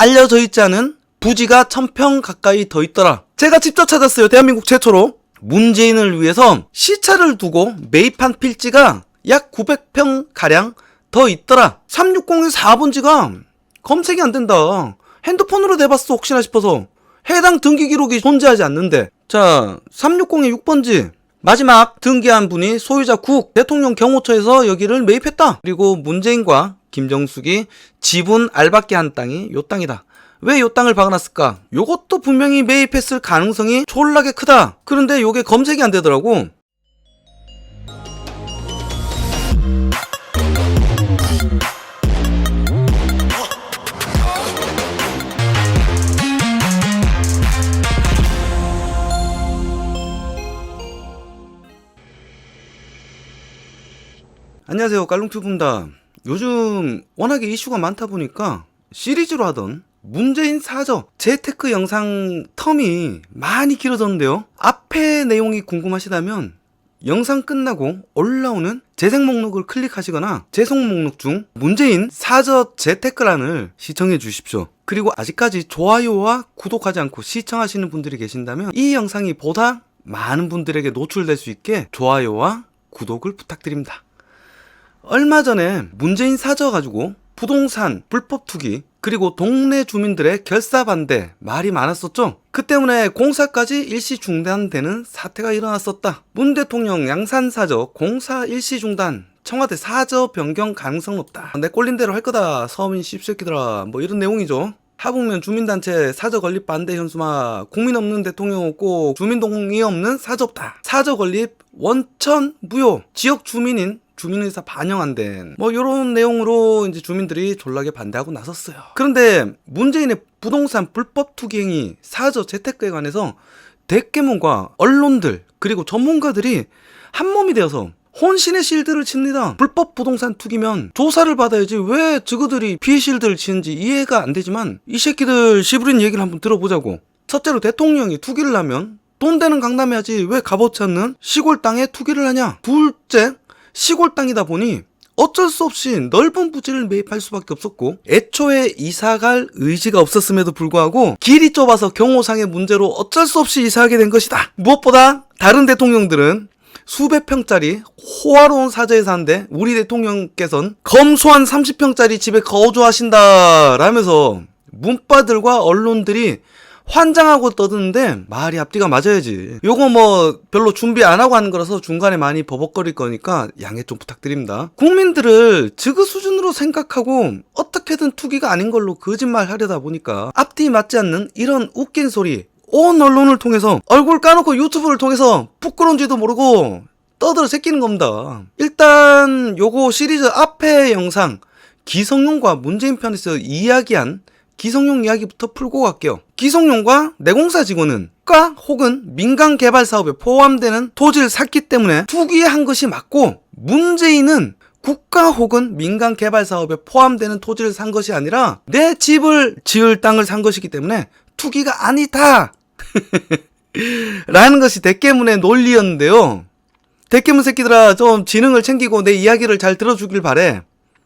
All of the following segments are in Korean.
알려져 있지 않은 부지가 1000평 가까이 더 있더라. 제가 직접 찾았어요. 대한민국 최초로. 문재인을 위해서 시차를 두고 매입한 필지가 약 900평 가량 더 있더라. 360의 4번지가 검색이 안 된다. 핸드폰으로 내봤어 혹시나 싶어서. 해당 등기 기록이 존재하지 않는데. 자, 360의 6번지. 마지막 등기한 분이 소유자 국 대통령 경호처에서 여기를 매입했다. 그리고 문재인과 김정숙이 지분 알박기 한 땅이 요 땅이다. 왜 요 땅을 박아놨을까? 요것도 분명히 매입했을 가능성이 졸라게 크다. 그런데 요게 검색이 안 되더라고. 안녕하세요, 깔롱튜브입니다. 요즘 워낙에 이슈가 많다 보니까 시리즈로 하던 문재인 사저 재테크 영상 텀이 많이 길어졌는데요. 앞에 내용이 궁금하시다면 영상 끝나고 올라오는 재생 목록을 클릭하시거나 재생 목록 중 문재인 사저 재테크란을 시청해 주십시오. 그리고 아직까지 좋아요와 구독하지 않고 시청하시는 분들이 계신다면 이 영상이 보다 많은 분들에게 노출될 수 있게 좋아요와 구독을 부탁드립니다. 얼마 전에 문재인 사저 가지고 부동산 불법 투기 그리고 동네 주민들의 결사 반대 말이 많았었죠. 그 때문에 공사까지 일시 중단되는 사태가 일어났었다. 문 대통령 양산 사저 공사 일시 중단, 청와대 사저 변경 가능성 없다. 내 꼴린 대로 할 거다 서민 씹새끼들아, 뭐 이런 내용이죠. 하북면 주민단체 사저 건립 반대 현수막, 국민 없는 대통령 없고 주민 동의 없는 사저 없다. 사저 건립 원천 무효, 지역 주민인 주민의사 반영 안 된, 뭐 요런 내용으로 이제 주민들이 졸라게 반대하고 나섰어요. 그런데 문재인의 부동산 불법 투기 행위 사저 재테크에 관해서 대깨문과 언론들 그리고 전문가들이 한몸이 되어서 혼신의 실드를 칩니다. 불법 부동산 투기면 조사를 받아야지 왜 저그들이 피해 실드를 치는지 이해가 안 되지만 이 새끼들 시부린 얘기를 한번 들어보자고. 첫째로 대통령이 투기를 하면 돈 되는 강남에 하지 왜 값어치 않는 시골 땅에 투기를 하냐. 둘째, 시골 땅이다 보니 어쩔 수 없이 넓은 부지를 매입할 수밖에 없었고 애초에 이사갈 의지가 없었음에도 불구하고 길이 좁아서 경호상의 문제로 어쩔 수 없이 이사하게 된 것이다. 무엇보다 다른 대통령들은 수백 평짜리 호화로운 사저에 사는데 우리 대통령께서는 검소한 30평짜리 집에 거주하신다 라면서 문바들과 언론들이 환장하고 떠드는데 말이 앞뒤가 맞아야지. 요거 뭐 별로 준비 안 하고 하는 거라서 중간에 많이 버벅거릴 거니까 양해 좀 부탁드립니다. 국민들을 지그 수준으로 생각하고 어떻게든 투기가 아닌 걸로 거짓말 하려다 보니까 앞뒤 맞지 않는 이런 웃긴 소리 온 언론을 통해서 얼굴 까놓고 유튜브를 통해서 부끄러운지도 모르고 떠들어 새끼는 겁니다. 일단 요거 시리즈 앞에 영상 기성용과 문재인 편에서 이야기한 기성용 이야기부터 풀고 갈게요. 기성용과 내공사 직원은 국가 혹은 민간 개발 사업에 포함되는 토지를 샀기 때문에 투기한 것이 맞고, 문재인은 국가 혹은 민간 개발 사업에 포함되는 토지를 산 것이 아니라 내 집을 지을 땅을 산 것이기 때문에 투기가 아니다 라는 것이 대깨문의 논리였는데요. 대깨문 새끼들아, 좀 지능을 챙기고 내 이야기를 잘 들어주길 바래.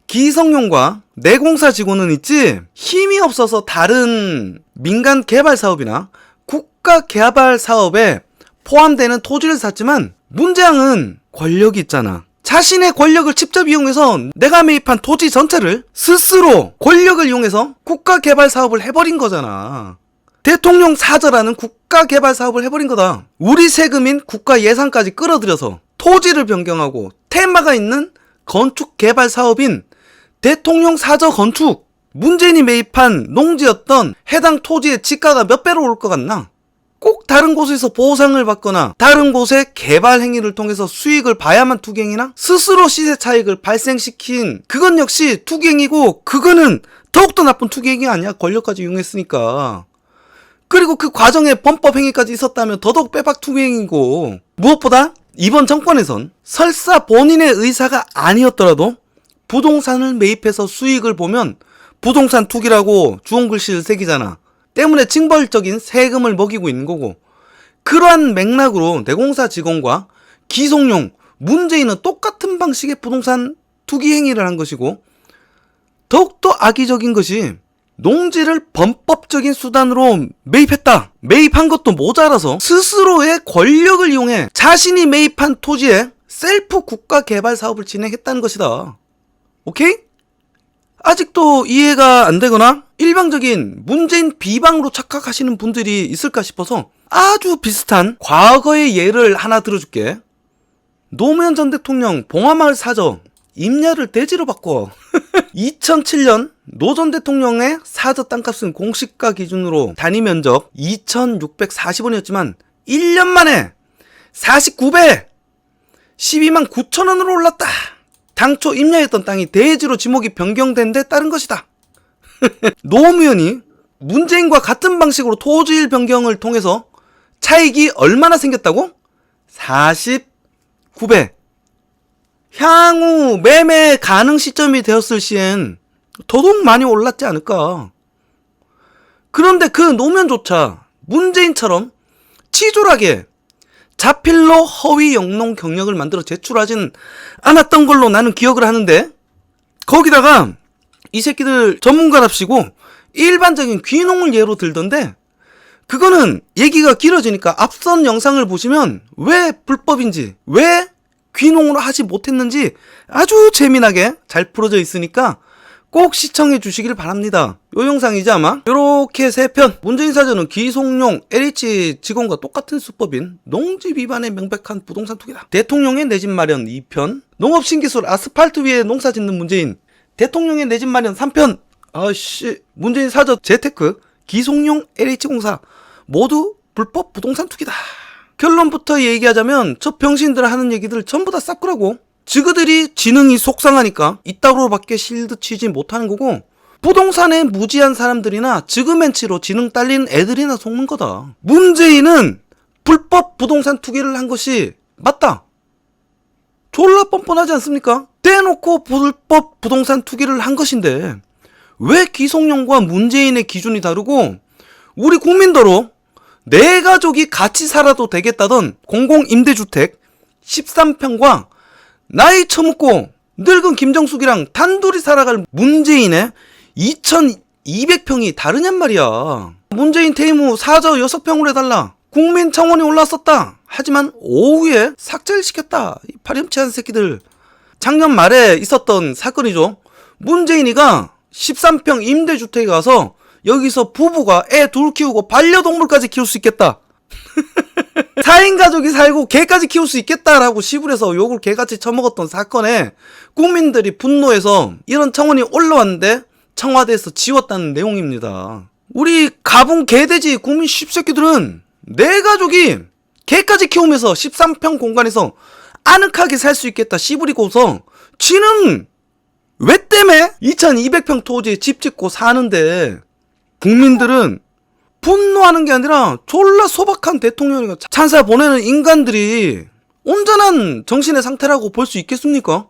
기성용과 내공사 직원은 있지 힘이 없어서 다른 민간 개발 사업이나 국가 개발 사업에 포함되는 토지를 샀지만 문재양은 권력이 있잖아. 자신의 권력을 직접 이용해서 내가 매입한 토지 전체를 스스로 권력을 이용해서 국가 개발 사업을 해버린 거잖아. 대통령 사저라는 국가 개발 사업을 해버린 거다. 우리 세금인 국가 예산까지 끌어들여서 토지를 변경하고 테마가 있는 건축 개발 사업인 대통령 사저 건축, 문재인이 매입한 농지였던 해당 토지의 지가가 몇 배로 오를 것 같나? 꼭 다른 곳에서 보상을 받거나 다른 곳의 개발 행위를 통해서 수익을 봐야만 투기행위나? 스스로 시세 차익을 발생시킨 그건 역시 투기행위고, 그거는 더욱더 나쁜 투기행위 아니야? 권력까지 이용했으니까. 그리고 그 과정에 범법행위까지 있었다면 더더욱 빼박 투기행위고, 무엇보다 이번 정권에선 설사 본인의 의사가 아니었더라도 부동산을 매입해서 수익을 보면 부동산 투기라고 주홍 글씨를 새기잖아. 때문에 징벌적인 세금을 먹이고 있는 거고, 그러한 맥락으로 내공사 직원과 기성용, 문재인은 똑같은 방식의 부동산 투기 행위를 한 것이고, 더욱더 악의적인 것이 농지를 범법적인 수단으로 매입했다. 매입한 것도 모자라서 스스로의 권력을 이용해 자신이 매입한 토지에 셀프 국가 개발 사업을 진행했다는 것이다. 오케이? 아직도 이해가 안 되거나 일방적인 문재인 비방으로 착각하시는 분들이 있을까 싶어서 아주 비슷한 과거의 예를 하나 들어줄게. 노무현 전 대통령 봉화마을 사저 임야를 대지로 바꿔 2007년 노 전 대통령의 사저 땅값은 공시가 기준으로 단위 면적 2,640원이었지만 1년 만에 49배 12만 9천 원으로 올랐다. 당초 임야했던 땅이 대지로 지목이 변경된 데 따른 것이다. 노무현이 문재인과 같은 방식으로 토지일 변경을 통해서 차익이 얼마나 생겼다고? 49배. 향후 매매 가능 시점이 되었을 시엔 더더욱 많이 올랐지 않을까. 그런데 그 노무현조차 문재인처럼 치졸하게 자필로 허위 영농 경력을 만들어 제출하진 않았던 걸로 나는 기억을 하는데, 거기다가 이 새끼들 전문가랍시고 일반적인 귀농을 예로 들던데, 그거는 얘기가 길어지니까 앞선 영상을 보시면 왜 불법인지, 왜 귀농으로 하지 못했는지 아주 재미나게 잘 풀어져 있으니까 꼭 시청해 주시길 바랍니다. 요 영상이지 아마. 요렇게 3편. 문재인 사저는 기송용 LH 직원과 똑같은 수법인 농지 위반의 명백한 부동산 투기다. 대통령의 내 집 마련 2편. 농업신기술 아스팔트 위에 농사 짓는 문재인. 대통령의 내 집 마련 3편. 아씨. 문재인 사저 재테크 기송용 LH공사 모두 불법 부동산 투기다. 결론부터 얘기하자면 저 병신들 하는 얘기들 전부 다 싹꾸라고. 지그들이 지능이 속상하니까 이따구로밖에 실드 치지 못하는 거고, 부동산에 무지한 사람들이나 지그맨치로 지능 딸린 애들이나 속는 거다. 문재인은 불법 부동산 투기를 한 것이 맞다. 졸라 뻔뻔하지 않습니까? 대놓고 불법 부동산 투기를 한 것인데 왜 기성용과 문재인의 기준이 다르고 우리 국민더러 내 가족이 같이 살아도 되겠다던 공공임대주택 13평과 나이 처먹고 늙은 김정숙이랑 단둘이 살아갈 문재인의 2200평이 다르냔 말이야. 문재인 퇴임 후 사저 6평으로 해달라. 국민청원이 올랐었다. 하지만 오후에 삭제를 시켰다. 이 파렴치한 새끼들. 작년 말에 있었던 사건이죠. 문재인이가 13평 임대주택에 가서 여기서 부부가 애 둘 키우고 반려동물까지 키울 수 있겠다. 4인 가족이 살고 개까지 키울 수 있겠다라고 시부해서 욕을 개같이 처먹었던 사건에 국민들이 분노해서 이런 청원이 올라왔는데 청와대에서 지웠다는 내용입니다. 우리 가붕 개돼지 국민 씹새끼들은 내 가족이 개까지 키우면서 13평 공간에서 아늑하게 살 수 있겠다 씨부리고서 지는 왜 때문에 2200평 토지에 집 짓고 사는데 국민들은 분노하는 게 아니라 졸라 소박한 대통령이가 찬사 보내는 인간들이 온전한 정신의 상태라고 볼 수 있겠습니까?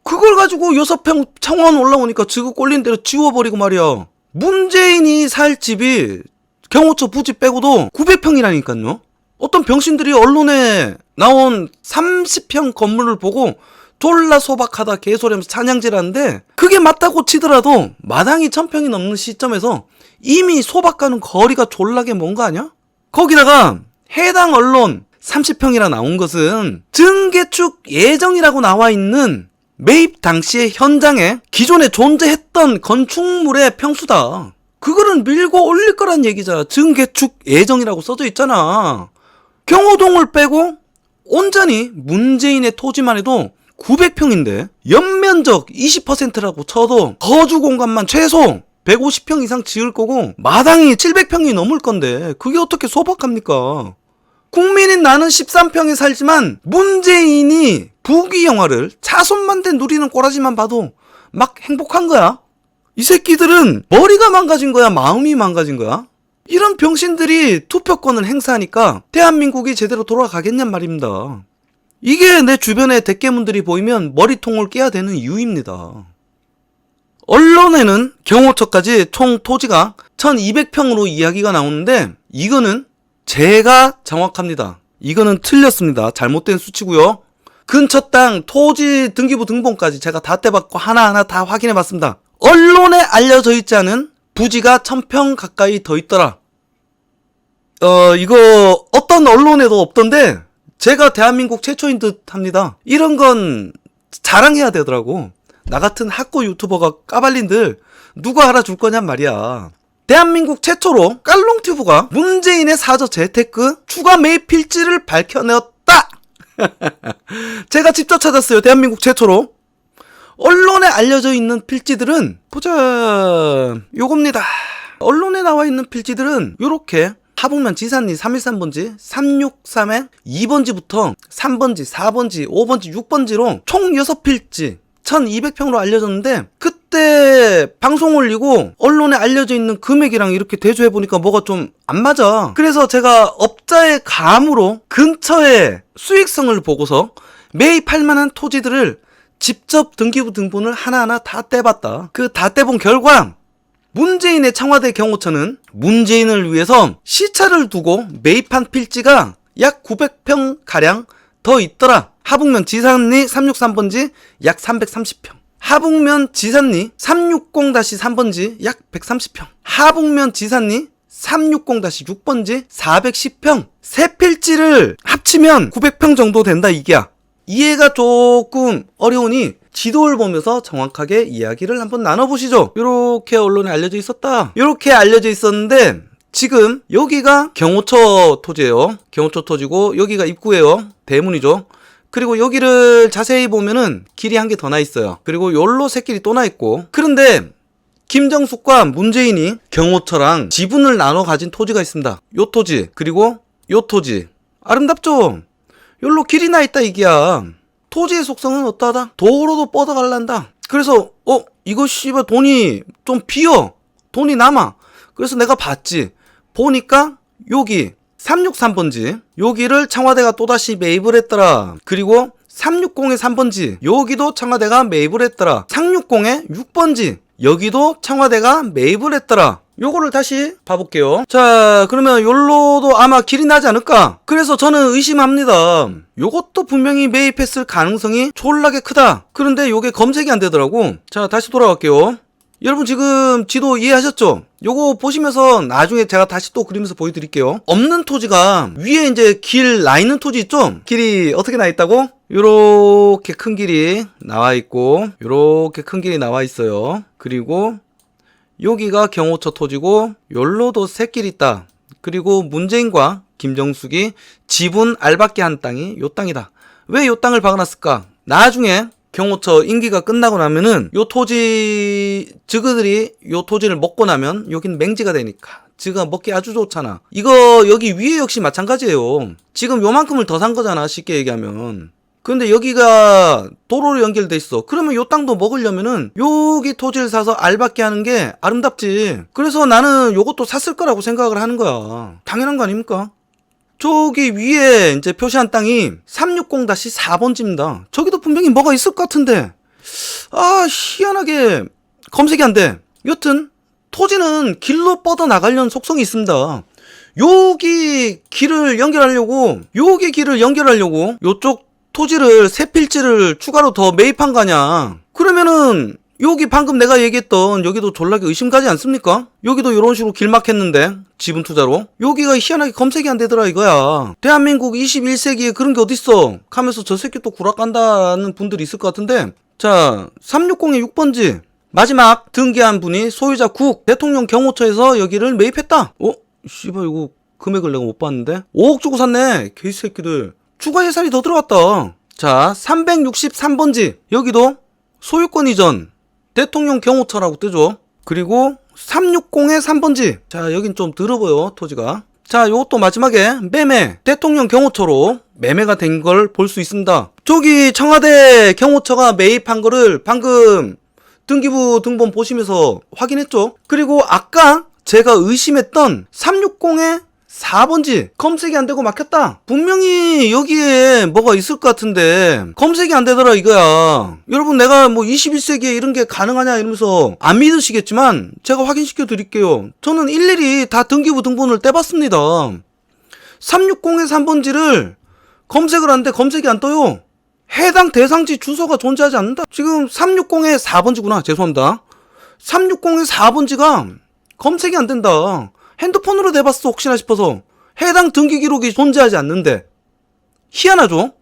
그걸 가지고 6평 청원 올라오니까 지구 꼴린 대로 지워버리고 말이야. 문재인이 살 집이 경호처 부지 빼고도 900평이라니까요. 어떤 병신들이 언론에 나온 30평 건물을 보고 졸라 소박하다 개소리하면서 찬양질하는데, 그게 맞다고 치더라도 마당이 1000평이 넘는 시점에서 이미 소박가는 거리가 졸라게 먼 거 아니야? 거기다가 해당 언론 30평이라 나온 것은 증개축 예정이라고 나와 있는 매입 당시의 현장에 기존에 존재했던 건축물의 평수다. 그거는 밀고 올릴 거란 얘기잖아. 증개축 예정이라고 써져 있잖아. 경호동을 빼고 온전히 문재인의 토지만 해도 900평인데 연면적 20%라고 쳐도 거주 공간만 최소 150평 이상 지을 거고 마당이 700평이 넘을 건데 그게 어떻게 소박합니까? 국민인 나는 13평에 살지만 문재인이 부귀 영화를 차손만 된 누리는 꼬라지만 봐도 막 행복한 거야. 이 새끼들은 머리가 망가진 거야, 마음이 망가진 거야? 이런 병신들이 투표권을 행사하니까 대한민국이 제대로 돌아가겠냔 말입니다. 이게 내 주변에 대깨문들이 보이면 머리통을 깨야 되는 이유입니다. 언론에는 경호처까지 총 토지가 1200평으로 이야기가 나오는데 이거는 제가 정확합니다. 이거는 틀렸습니다. 잘못된 수치고요. 근처 땅, 토지 등기부 등본까지 제가 다 떼봤고 하나하나 다 확인해봤습니다. 언론에 알려져 있지 않은 부지가 1000평 가까이 더 있더라. 이거 어떤 언론에도 없던데 제가 대한민국 최초인 듯 합니다. 이런 건 자랑해야 되더라고. 나 같은 학고 유튜버가 까발린들 누가 알아줄 거냔 말이야. 대한민국 최초로 깔롱튜브가 문재인의 사저 재테크 추가 매입 필지를 밝혀내었다. 제가 직접 찾았어요. 대한민국 최초로. 언론에 알려져 있는 필지들은 보자, 요겁니다. 언론에 나와 있는 필지들은 요렇게 하북면 지산리 313번지, 363의 2번지부터 3번지, 4번지, 5번지, 6번지로 총 6필지 1200평으로 알려졌는데, 그때 방송 올리고 언론에 알려져 있는 금액이랑 이렇게 대조해보니까 뭐가 좀 안 맞아. 그래서 제가 업자의 감으로 근처의 수익성을 보고서 매입할 만한 토지들을 직접 등기부 등본을 하나하나 다 떼봤다. 그 다 떼본 결과 문재인의 청와대 경호처는 문재인을 위해서 시차를 두고 매입한 필지가 약 900평 가량 더 있더라. 하북면 지산리 363번지 약 330평, 하북면 지산리 360-3번지 약 130평, 하북면 지산리 360-6번지 410평, 세 필지를 합치면 900평 정도 된다 이게야. 이해가 조금 어려우니 지도를 보면서 정확하게 이야기를 한번 나눠보시죠. 요렇게 언론에 알려져 있었다. 요렇게 알려져 있었는데 지금 여기가 경호처 토지예요. 경호처 토지고 여기가 입구예요. 대문이죠. 그리고 여기를 자세히 보면은 길이 한 개 더 나 있어요. 그리고 요로 새길이 또 나 있고. 그런데 김정숙과 문재인이 경호처랑 지분을 나눠 가진 토지가 있습니다. 요 토지, 그리고 요 토지. 아름답죠? 요로 길이 나 있다 이게야. 토지의 속성은 어떠하다? 도로도 뻗어갈란다. 그래서 이거 씨발 돈이 좀 비어. 돈이 남아. 그래서 내가 봤지. 보니까 여기 363번지 여기를 청와대가 또다시 매입을 했더라. 그리고 360의 3번지 여기도 청와대가 매입을 했더라. 360의 6번지 여기도 청와대가 매입을 했더라. 요거를 다시 봐볼게요. 자, 그러면 요로도 아마 길이 나지 않을까? 그래서 저는 의심합니다. 요것도 분명히 매입했을 가능성이 졸라게 크다. 그런데 요게 검색이 안 되더라고. 자, 다시 돌아갈게요. 여러분 지금 지도 이해하셨죠? 요거 보시면서 나중에 제가 다시 또 그리면서 보여드릴게요. 없는 토지가 위에 이제 길 나 있는 토지 있죠? 길이 어떻게 나 있다고? 요렇게 큰 길이 나와 있고 요렇게 큰 길이 나와 있어요. 그리고 여기가 경호처 토지고 요로도 새길 있다. 그리고 문재인과 김정숙이 지분 알받게 한 땅이 요 땅이다. 왜 요 땅을 박아놨을까? 나중에 경호처 임기가 끝나고 나면은 요 토지, 저그들이 요 토지를 먹고 나면 여긴 맹지가 되니까 지가 먹기 아주 좋잖아. 이거 여기 위에 역시 마찬가지예요. 지금 요만큼을 더 산 거잖아, 쉽게 얘기하면. 근데 여기가 도로로 연결돼 있어. 그러면 요 땅도 먹으려면은 여기 토지를 사서 알받게 하는 게 아름답지. 그래서 나는 요것도 샀을 거라고 생각을 하는 거야. 당연한 거 아닙니까? 저기 위에 이제 표시한 땅이 360-4번지입니다. 저기도 분명히 뭐가 있을 것 같은데. 아, 희한하게 검색이 안 돼. 여튼 토지는 길로 뻗어 나가려는 속성이 있습니다. 여기 길을 연결하려고 요쪽 토지를 세 필지를 추가로 더 매입한 거 아냐. 그러면은 여기 방금 내가 얘기했던 여기도 졸라게 의심가지 않습니까? 여기도 요런 식으로 길 막혔는데 지분 투자로 여기가 희한하게 검색이 안 되더라 이거야. 대한민국 21세기에 그런 게 어딨어 하면서 저 새끼 또 구락간다는 분들이 있을 것 같은데. 자, 360의 6번지 마지막 등기한 분이 소유자 국 대통령 경호처에서 여기를 매입했다. 씨발 이거 금액을 내가 못 봤는데 5억 주고 샀네 개새끼들. 추가 예산이 더 들어갔다. 자, 363번지 여기도 소유권 이전 대통령 경호처라고 뜨죠. 그리고 360의 3번지. 자, 여긴 좀 들어보여 토지가. 자, 요것도 마지막에 매매 대통령 경호처로 매매가 된 걸 볼 수 있습니다. 저기 청와대 경호처가 매입한 거를 방금 등기부 등본 보시면서 확인했죠. 그리고 아까 제가 의심했던 360의 4번지 검색이 안 되고 막혔다. 분명히 여기에 뭐가 있을 것 같은데 검색이 안 되더라 이거야. 여러분 내가 뭐 21세기에 이런 게 가능하냐 이러면서 안 믿으시겠지만 제가 확인시켜 드릴게요. 저는 일일이 다 등기부 등본을 떼봤습니다. 360의 3번지를 검색을 하는데 검색이 안 떠요. 해당 대상지 주소가 존재하지 않는다. 지금 360의 4번지구나. 죄송합니다. 360의 4번지가 검색이 안 된다. 핸드폰으로 내봤어 혹시나 싶어서. 해당 등기 기록이 존재하지 않는데. 희한하죠?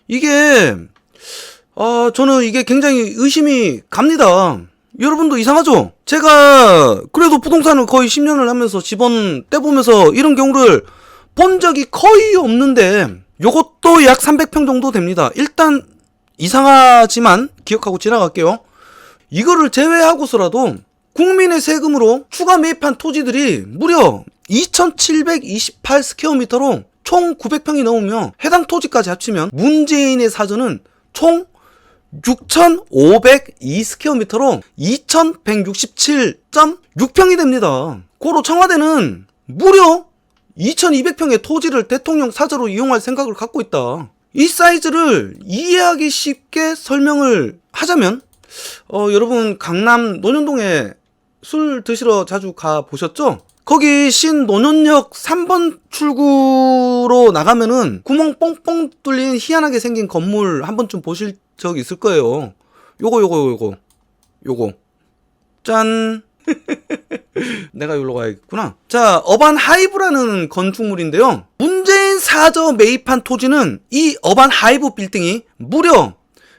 이게 저는 이게 굉장히 의심이 갑니다. 여러분도 이상하죠? 제가 그래도 부동산을 거의 10년을 하면서 집원 떼보면서 이런 경우를 본 적이 거의 없는데 요것도 약 300평 정도 됩니다. 일단 이상하지만 기억하고 지나갈게요. 이거를 제외하고서라도 국민의 세금으로 추가 매입한 토지들이 무려 2728스퀘어미터로 총 900평이 넘으며 해당 토지까지 합치면 문재인의 사전은 총 6502스퀘어미터로 2167.6평이 됩니다. 고로 청와대는 무려 2200평의 토지를 대통령 사저로 이용할 생각을 갖고 있다. 이 사이즈를 이해하기 쉽게 설명을 하자면 여러분 강남 논현동에 술 드시러 자주 가보셨죠? 거기 신논현역 3번 출구로 나가면은 구멍 뻥뻥 뚫린 희한하게 생긴 건물 한 번쯤 보실 적 있을 거예요. 요거 짠. 내가 여기로 가야겠구나. 자, 어반 하이브라는 건축물인데요. 문재인 사저 매입한 토지는 이 어반 하이브 빌딩이 무려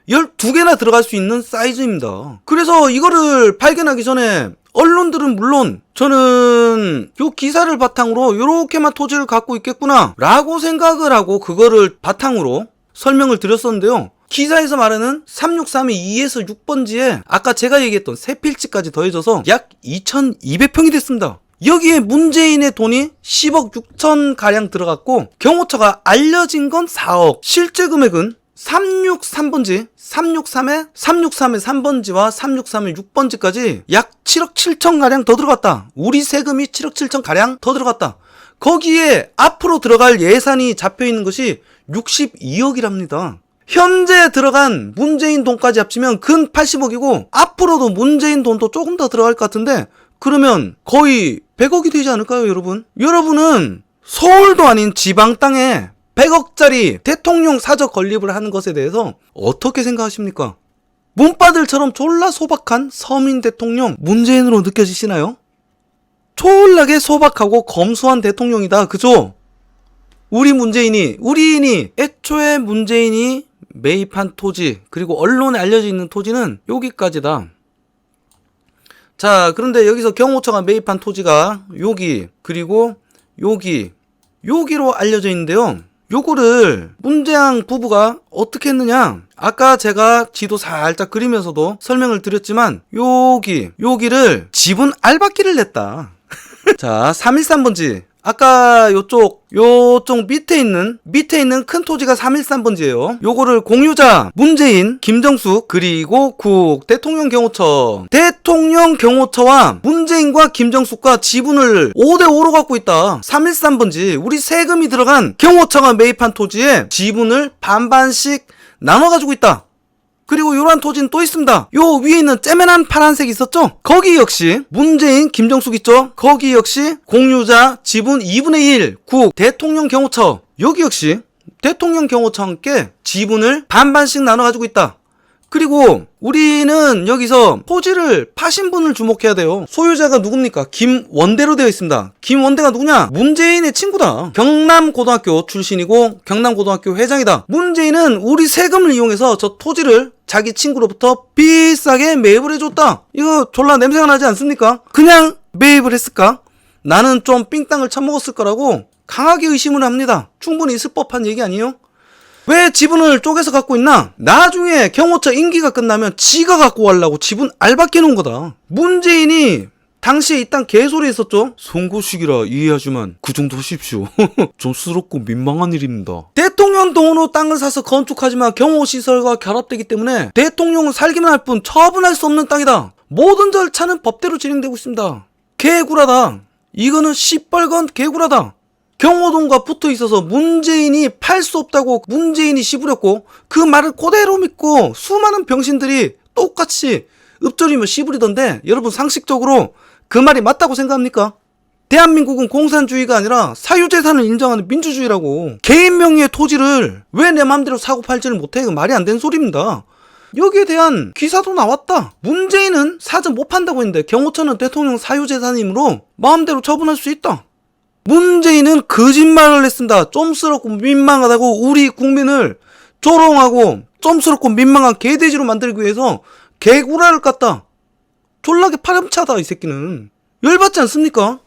12개나 들어갈 수 있는 사이즈입니다. 그래서 이거를 발견하기 전에 언론들은 물론 저는 요 기사를 바탕으로 요렇게만 토지를 갖고 있겠구나 라고 생각을 하고 그거를 바탕으로 설명을 드렸었는데요. 기사에서 말하는 3632 2에서 6번지에 아까 제가 얘기했던 세 필지까지 더해져서 약 2200평이 됐습니다. 여기에 문재인의 돈이 10억 6천 가량 들어갔고 경호처가 알려진 건 4억, 실제 금액은 363번지, 363의 3번지와 363의 6번지까지 약 7억 7천 가량 더 들어갔다. 우리 세금이 7억 7천 가량 더 들어갔다. 거기에 앞으로 들어갈 예산이 잡혀있는 것이 62억이랍니다. 현재 들어간 문재인 돈까지 합치면 근 80억이고 앞으로도 문재인 돈도 조금 더 들어갈 것 같은데 그러면 거의 100억이 되지 않을까요, 여러분? 여러분은 서울도 아닌 지방 땅에 100억짜리 대통령 사저 건립을 하는 것에 대해서 어떻게 생각하십니까? 문바들처럼 졸라 소박한 서민 대통령 문재인으로 느껴지시나요? 졸라게 소박하고 검소한 대통령이다, 그죠? 우리 문재인이 애초에 문재인이 매입한 토지 그리고 언론에 알려져 있는 토지는 여기까지다. 자, 그런데 여기서 경호처가 매입한 토지가 여기 그리고 여기로 알려져 있는데요. 요거를 문재양 부부가 어떻게 했느냐, 아까 제가 지도 살짝 그리면서도 설명을 드렸지만 여기를 지분 알박기를 냈다. 자, 313번지 아까 요쪽 밑에 있는 큰 토지가 313번지예요. 요거를 공유자 문재인, 김정숙 그리고 국 대통령 경호처와 문재인과 김정숙과 지분을 5대5로 갖고 있다. 313번지 우리 세금이 들어간 경호처가 매입한 토지에 지분을 반반씩 나눠 가지고 있다. 그리고 요런 토지는 또 있습니다. 요 위에 있는 째매난 파란색 있었죠? 거기 역시 문재인, 김정숙 있죠? 거기 역시 공유자 지분 2분의 1 국 대통령 경호처, 여기 역시 대통령 경호처와 함께 지분을 반반씩 나눠 가지고 있다. 그리고 우리는 여기서 토지를 파신 분을 주목해야 돼요. 소유자가 누굽니까? 김원대로 되어 있습니다. 김원대가 누구냐? 문재인의 친구다. 경남고등학교 출신이고 경남고등학교 회장이다. 문재인은 우리 세금을 이용해서 저 토지를 자기 친구로부터 비싸게 매입을 해줬다. 이거 졸라 냄새가 나지 않습니까? 그냥 매입을 했을까? 나는 좀 삥땅을 쳐먹었을 거라고 강하게 의심을 합니다. 충분히 있을 법한 얘기 아니에요? 왜 지분을 쪼개서 갖고 있나? 나중에 경호처 임기가 끝나면 지가 갖고 가려고 지분 알박해 놓은 거다. 문재인이 당시에 이 땅 개소리 했었죠? 선거식이라 이해하지만 그 정도 하십시오. 좀 스럽고 민망한 일입니다. 대통령 돈으로 땅을 사서 건축하지만 경호시설과 결합되기 때문에 대통령은 살기만 할 뿐 처분할 수 없는 땅이다. 모든 절차는 법대로 진행되고 있습니다. 개구라다. 이거는 시뻘건 개구라다. 경호동과 붙어 있어서 문재인이 팔 수 없다고 문재인이 씨부렸고 그 말을 그대로 믿고 수많은 병신들이 똑같이 읊조리며 씨부리던데 여러분 상식적으로 그 말이 맞다고 생각합니까? 대한민국은 공산주의가 아니라 사유재산을 인정하는 민주주의라고. 개인 명의의 토지를 왜 내 맘대로 사고 팔지를 못해? 그 말이 안 되는 소리입니다. 여기에 대한 기사도 나왔다. 문재인은 사전 못 판다고 했는데 경호처는 대통령 사유재산이므로 마음대로 처분할 수 있다. 문재인은 거짓말을 했습니다. 쫌스럽고 민망하다고 우리 국민을 조롱하고 쫌스럽고 민망한 개돼지로 만들기 위해서 개구라를 깠다. 졸라게 파렴차다 이 새끼는. 열받지 않습니까?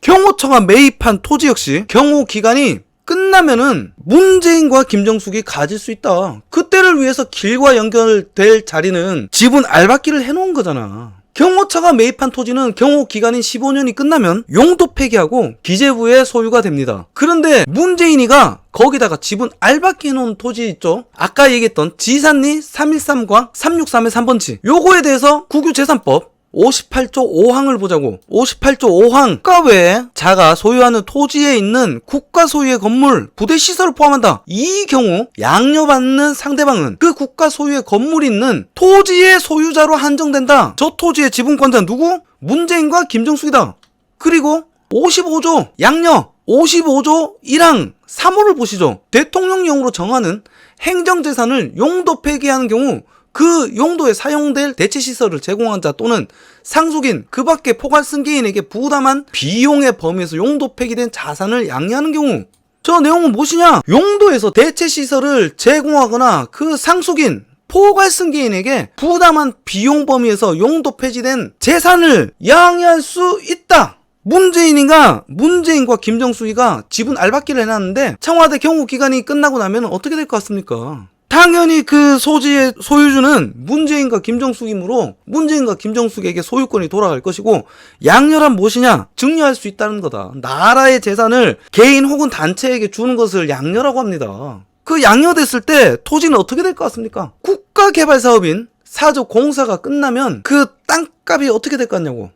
경호처가 매입한 토지 역시 경호 기간이 끝나면은 문재인과 김정숙이 가질 수 있다. 그때를 위해서 길과 연결될 자리는 지분 알박기를 해놓은 거잖아. 경호처가 매입한 토지는 경호 기간인 15년이 끝나면 용도 폐기하고 기재부의 소유가 됩니다. 그런데 문재인이가 거기다가 지분 알박기 해놓은 토지 있죠? 아까 얘기했던 지산리 313광 363의 3번지 요거에 대해서 국유재산법 58조 5항을 보자고. 58조 5항 국가 외에 자가 소유하는 토지에 있는 국가 소유의 건물, 부대 시설을 포함한다. 이 경우 양려받는 상대방은 그 국가 소유의 건물이 있는 토지의 소유자로 한정된다. 저 토지의 지분권자는 누구? 문재인과 김정숙이다. 그리고 55조 양려 55조 1항 3호를 보시죠. 대통령령으로 정하는 행정재산을 용도 폐기하는 경우 그 용도에 사용될 대체시설을 제공한 자 또는 상속인 그 밖에 포괄 승계인에게 부담한 비용의 범위에서 용도 폐기된 자산을 양리하는 경우 저 내용은 무엇이냐? 용도에서 대체시설을 제공하거나 그 상속인 포괄 승계인에게 부담한 비용 범위에서 용도 폐지된 재산을 양리할 수 있다. 문재인과 김정숙이가 지분 알박기를 해놨는데 청와대 경호 기간이 끝나고 나면 어떻게 될 것 같습니까? 당연히 그 소지의 소유주는 문재인과 김정숙이므로 문재인과 김정숙에게 소유권이 돌아갈 것이고 양려란 무엇이냐? 증여할 수 있다는 거다. 나라의 재산을 개인 혹은 단체에게 주는 것을 양려라고 합니다. 그 양려됐을 때 토지는 어떻게 될 것 같습니까? 국가개발사업인 사적 공사가 끝나면 그 땅값이 어떻게 될 것 같냐고.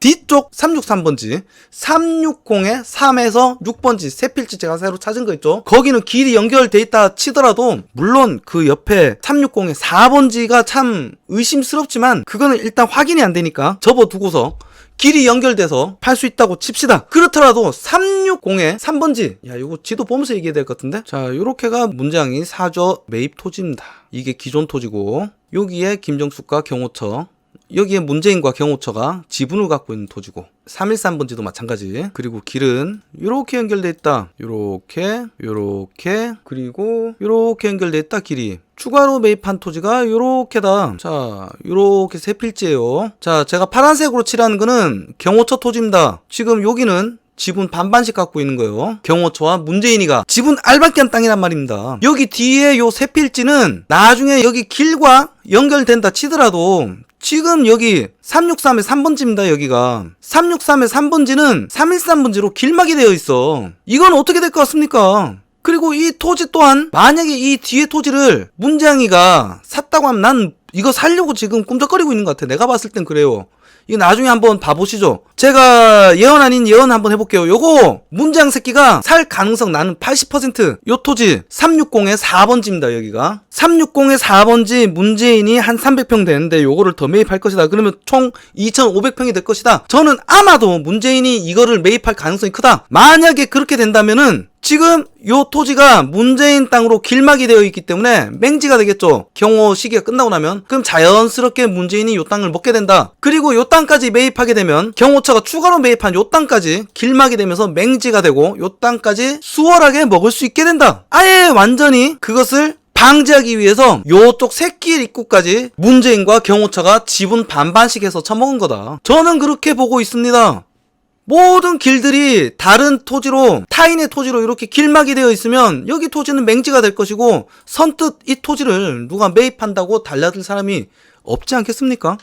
뒤쪽 363번지 360에 3에서 6번지 세 필지 제가 새로 찾은 거 있죠. 거기는 길이 연결돼 있다 치더라도 물론 그 옆에 360에 4번지가 참 의심스럽지만 그거는 일단 확인이 안 되니까 접어두고서 길이 연결돼서 팔 수 있다고 칩시다. 그렇더라도 360에 3번지 야 이거 지도 보면서 얘기해야 될 것 같은데. 자 요렇게가 문장이 사저 매입 토지입니다. 이게 기존 토지고 여기에 김정숙과 경호처 여기에 문재인과 경호처가 지분을 갖고 있는 토지고 313번지도 마찬가지. 그리고 길은 이렇게 연결돼 있다. 요렇게 그리고 요렇게 연결돼 있다. 길이 추가로 매입한 토지가 요렇게다. 자 요렇게 세 필지예요. 자 제가 파란색으로 칠하는 거는 경호처 토지입니다. 지금 여기는 지분 반반씩 갖고 있는 거예요. 경호처와 문재인이가 지분 알박기한 땅이란 말입니다. 여기 뒤에 요 세 필지는 나중에 여기 길과 연결된다 치더라도 지금 여기 363의 3번지입니다. 여기가 363의 3번지는 313번지로 길막이 되어 있어. 이건 어떻게 될 것 같습니까? 그리고 이 토지 또한 만약에 이 뒤에 토지를 문재양이가 샀다고 하면 난 이거 살려고 지금 꿈쩍거리고 있는 것 같아. 내가 봤을 땐 그래요. 이거 나중에 한번 봐보시죠. 제가 예언 아닌 예언 한번 해볼게요. 요거 문재양 새끼가 살 가능성 나는 80%요 토지 360의 4번지입니다. 여기가 360의 4번지 문재인이 한 300평 되는데 요거를 더 매입할 것이다. 그러면 총 2500평이 될 것이다. 저는 아마도 문재인이 이거를 매입할 가능성이 크다. 만약에 그렇게 된다면은 지금 요 토지가 문재인 땅으로 길막이 되어 있기 때문에 맹지가 되겠죠. 경호 시기가 끝나고 나면. 그럼 자연스럽게 문재인이 요 땅을 먹게 된다. 그리고 요 땅까지 매입하게 되면 경호처가 추가로 매입한 요 땅까지 길막이 되면서 맹지가 되고 요 땅까지 수월하게 먹을 수 있게 된다. 아예 완전히 그것을 방지하기 위해서 요쪽 새길 입구까지 문재인과 경호처가 지분 반반씩 해서 처먹은 거다. 저는 그렇게 보고 있습니다. 모든 길들이 다른 토지로 타인의 토지로 이렇게 길막이 되어 있으면 여기 토지는 맹지가 될 것이고 선뜻 이 토지를 누가 매입한다고 달려들 사람이 없지 않겠습니까?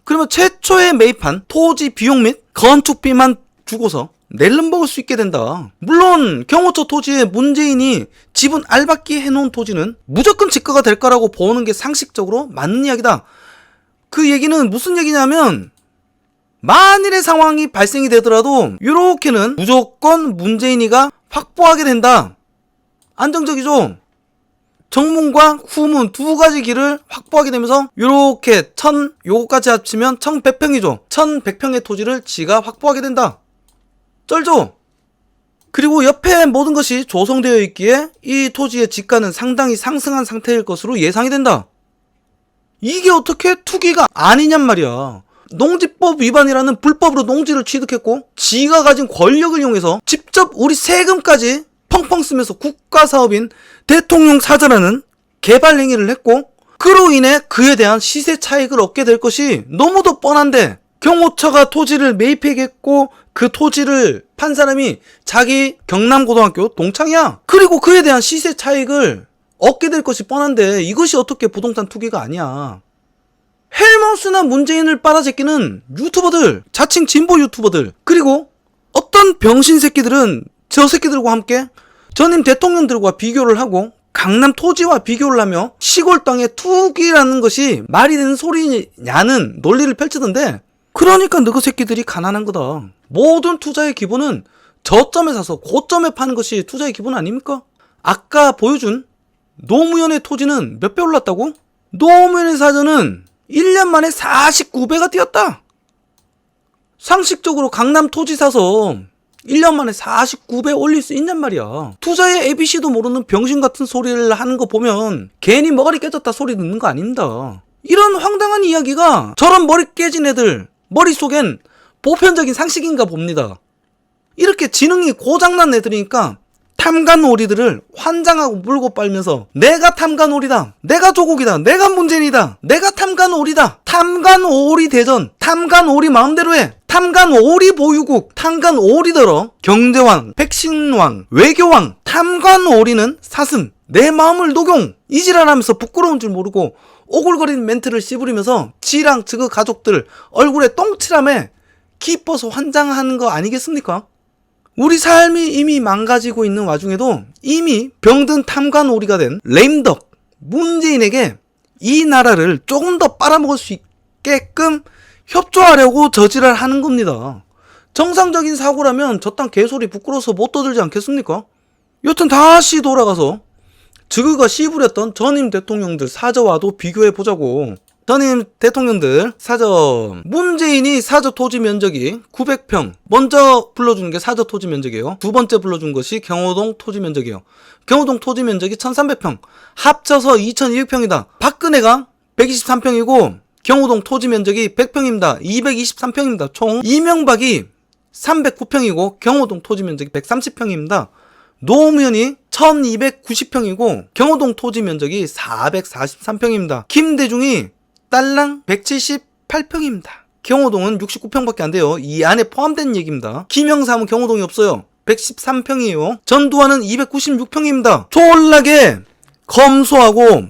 그러면 최초에 매입한 토지 비용 및 건축비만 주고서 낼름 먹을 수 있게 된다. 물론 경호처 토지에 문재인이 지분 알박기 해놓은 토지는 무조건 직거가 될 거라고 보는 게 상식적으로 맞는 이야기다. 그 얘기는 무슨 얘기냐면 만일의 상황이 발생이 되더라도 이렇게는 무조건 문재인이가 확보하게 된다. 안정적이죠. 정문과 후문 두 가지 길을 확보하게 되면서 이렇게 요거까지 합치면 1100평이죠. 1100평의 토지를 지가 확보하게 된다. 쩔죠? 그리고 옆에 모든 것이 조성되어 있기에 이 토지의 지가는 상당히 상승한 상태일 것으로 예상이 된다. 이게 어떻게 투기가 아니냔 말이야. 농지법 위반이라는 불법으로 농지를 취득했고 지가 가진 권력을 이용해서 직접 우리 세금까지 펑펑 쓰면서 국가사업인 대통령 사저라는 개발 행위를 했고 그로 인해 그에 대한 시세 차익을 얻게 될 것이 너무도 뻔한데 경호처가 토지를 매입하겠고 그 토지를 판 사람이 자기 경남고등학교 동창이야. 그리고 그에 대한 시세 차익을 얻게 될 것이 뻔한데 이것이 어떻게 부동산 투기가 아니야. 헬마우스나 문재인을 빨아제끼는 유튜버들, 자칭 진보 유튜버들, 그리고 어떤 병신 새끼들은 저 새끼들과 함께 전임 대통령들과 비교를 하고 강남 토지와 비교를 하며 시골 땅의 투기라는 것이 말이 되는 소리냐는 논리를 펼치던데 그러니까 너그 새끼들이 가난한 거다. 모든 투자의 기본은 저점에 사서 고점에 파는 것이 투자의 기본 아닙니까? 아까 보여준 노무현의 토지는 몇 배 올랐다고? 노무현의 사저는 1년 만에 49배가 뛰었다. 상식적으로 강남 토지 사서 1년 만에 49배 올릴 수 있냔 말이야. 투자의 ABC도 모르는 병신 같은 소리를 하는 거 보면 괜히 머리 깨졌다 소리 듣는 거 아닙니다. 이런 황당한 이야기가 저런 머리 깨진 애들 머릿속엔 보편적인 상식인가 봅니다. 이렇게 지능이 고장난 애들이니까 탐관오리들을 환장하고 물고 빨면서 내가 탐관오리다, 내가 조국이다, 내가 문재인이다, 내가 탐관오리다, 탐관오리 대전, 탐관오리 마음대로 해, 탐관오리 보유국, 탐관오리더러 경제왕, 백신왕, 외교왕, 탐관오리는 사슴, 내 마음을 녹용, 이지랄하면서 부끄러운 줄 모르고 오글거리는 멘트를 씹으리면서 지랑 그 가족들 얼굴에 똥칠함에 기뻐서 환장하는 거 아니겠습니까? 우리 삶이 이미 망가지고 있는 와중에도 이미 병든 탐관오리가 된 레임덕 문재인에게 이 나라를 조금 더 빨아먹을 수 있게끔 협조하려고 저지랄 하는 겁니다. 정상적인 사고라면 저딴 개소리 부끄러워서 못 떠들지 않겠습니까? 여튼 다시 돌아가서 저그가 씨부렸던 전임 대통령들 사저와도 비교해보자고. 전임 대통령들 사저, 문재인이 사저 토지 면적이 900평. 먼저 불러준 게 사저 토지 면적이에요. 두 번째 불러준 것이 경호동 토지 면적이에요. 경호동 토지 면적이 1300평. 합쳐서 2200평이다. 박근혜가 123평이고 경호동 토지 면적이 100평입니다. 223평입니다. 총 이명박이 309평이고 경호동 토지 면적이 130평입니다. 노무현이 1290평이고 경호동 토지 면적이 443평입니다. 김대중이 딸랑 178평입니다. 경호동은 69평밖에 안 돼요. 이 안에 포함된 얘기입니다. 김영삼은 경호동이 없어요. 113평이에요. 전두환은 296평입니다. 졸라게 검소하고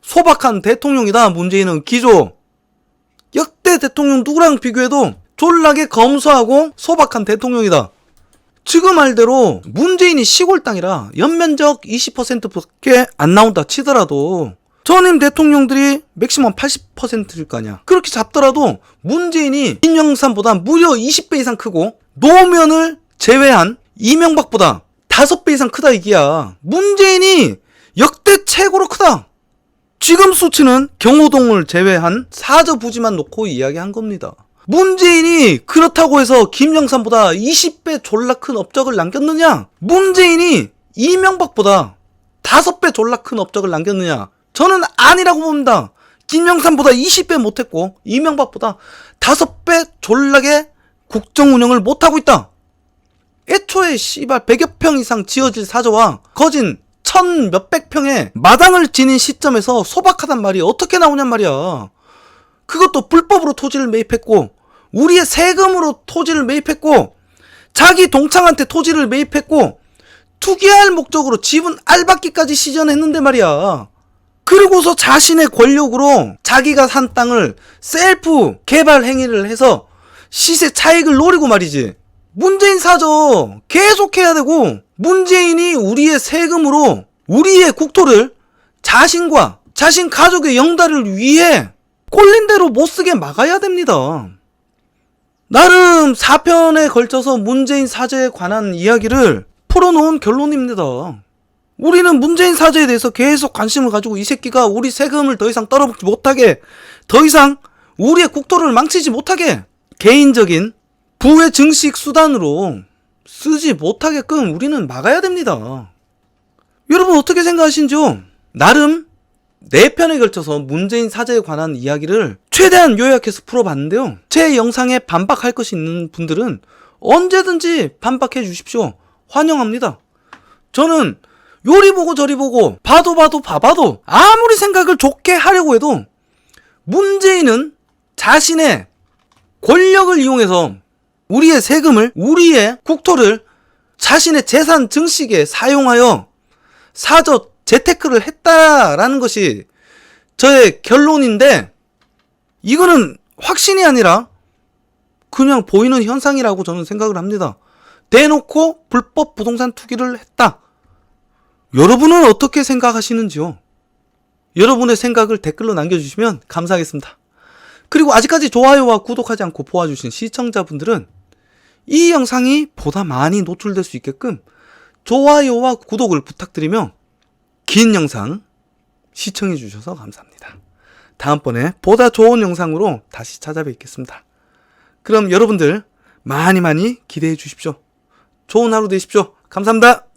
소박한 대통령이다. 문재인은 기조. 역대 대통령 누구랑 비교해도 졸라게 검소하고 소박한 대통령이다. 지금 말대로 문재인이 시골 땅이라 연면적 20%밖에 안 나온다 치더라도 전임 대통령들이 맥시멈 80%일 거 아니야. 그렇게 잡더라도 문재인이 김영삼보다 무려 20배 이상 크고 노무현을 제외한 이명박보다 5배 이상 크다 이기야. 문재인이 역대 최고로 크다. 지금 수치는 경호동을 제외한 사저 부지만 놓고 이야기한 겁니다. 문재인이 그렇다고 해서 김영삼보다 20배 졸라 큰 업적을 남겼느냐? 문재인이 이명박보다 5배 졸라 큰 업적을 남겼느냐? 저는 아니라고 봅니다. 김영삼보다 20배 못했고 이명박보다 5배 졸라게 국정 운영을 못하고 있다. 애초에 씨발 100여 평 이상 지어질 사저와 거진 1000 몇백 평의 마당을 지닌 시점에서 소박하단 말이 어떻게 나오냔 말이야. 그것도 불법으로 토지를 매입했고 우리의 세금으로 토지를 매입했고 자기 동창한테 토지를 매입했고 투기할 목적으로 지분 알박기까지 시전했는데 말이야. 그리고서 자신의 권력으로 자기가 산 땅을 셀프 개발 행위를 해서 시세 차익을 노리고 말이지. 문재인 사저 계속해야 되고 문재인이 우리의 세금으로 우리의 국토를 자신과 자신 가족의 영달을 위해 꼴린 대로 못쓰게 막아야 됩니다. 나름 4편에 걸쳐서 문재인 사저에 관한 이야기를 풀어놓은 결론입니다. 우리는 문재인 사저에 대해서 계속 관심을 가지고 이 새끼가 우리 세금을 더 이상 떨어먹지 못하게, 더 이상 우리의 국토를 망치지 못하게 개인적인 부의 증식 수단으로 쓰지 못하게끔 우리는 막아야 됩니다. 여러분 어떻게 생각하신지요? 나름 4편에 걸쳐서 문재인 사죄에 관한 이야기를 최대한 요약해서 풀어봤는데요. 제 영상에 반박할 것이 있는 분들은 언제든지 반박해 주십시오. 환영합니다. 저는 요리 보고 저리 보고 봐도 봐봐도 아무리 생각을 좋게 하려고 해도 문재인은 자신의 권력을 이용해서 우리의 세금을, 우리의 국토를 자신의 재산 증식에 사용하여 사저 재테크를 했다라는 것이 저의 결론인데, 이거는 확신이 아니라 그냥 보이는 현상이라고 저는 생각을 합니다. 대놓고 불법 부동산 투기를 했다. 여러분은 어떻게 생각하시는지요? 여러분의 생각을 댓글로 남겨주시면 감사하겠습니다. 그리고 아직까지 좋아요와 구독하지 않고 보아주신 시청자분들은 이 영상이 보다 많이 노출될 수 있게끔 좋아요와 구독을 부탁드리며 긴 영상 시청해 주셔서 감사합니다. 다음번에 보다 좋은 영상으로 다시 찾아뵙겠습니다. 그럼 여러분들 많이 기대해 주십시오. 좋은 하루 되십시오. 감사합니다.